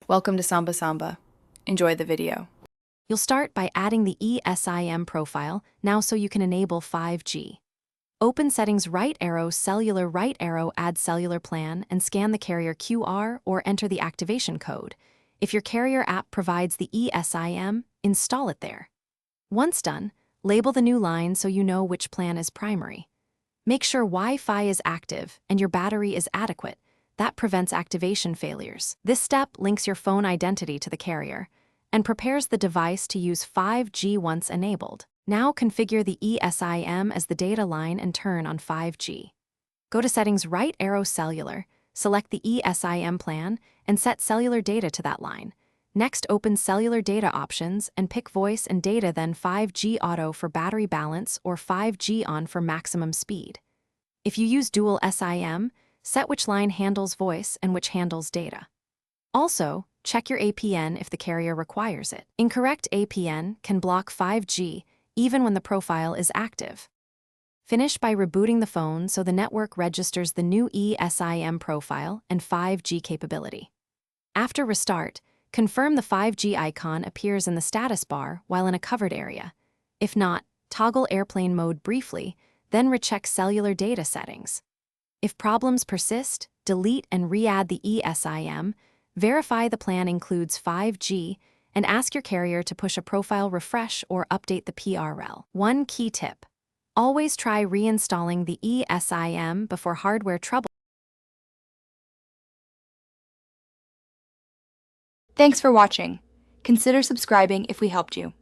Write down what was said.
Welcome to Samba Samba. Enjoy the video. You'll start by adding the Esim profile, now so you can enable 5G. Open Settings right arrow, Cellular right arrow, Add cellular plan, and scan the carrier QR or enter the activation code. If your carrier app provides the Esim, install it there. Once done, label the new line so you know which plan is primary. Make sure Wi-Fi is active and your battery is adequate. That prevents activation failures. This step links your phone identity to the carrier and prepares the device to use 5G once enabled. Now configure the Esim as the data line and turn on 5G. Go to Settings right arrow Cellular, select the Esim plan, and set cellular data to that line. Next, open Cellular Data Options and pick Voice and Data, then 5G Auto for battery balance or 5G On for maximum speed. If you use dual SIM, set which line handles voice and which handles data. Also, check your APN if the carrier requires it. Incorrect APN can block 5G even when the profile is active. Finish by rebooting the phone so the network registers the new Esim profile and 5G capability. After restart, confirm the 5G icon appears in the status bar while in a covered area. If not, toggle airplane mode briefly, then recheck cellular data settings. If problems persist, delete and re-add the Esim, verify the plan includes 5G, and ask your carrier to push a profile refresh or update the PRL. One key tip: always try reinstalling the Esim before hardware trouble. Thanks for watching. Consider subscribing if we helped you.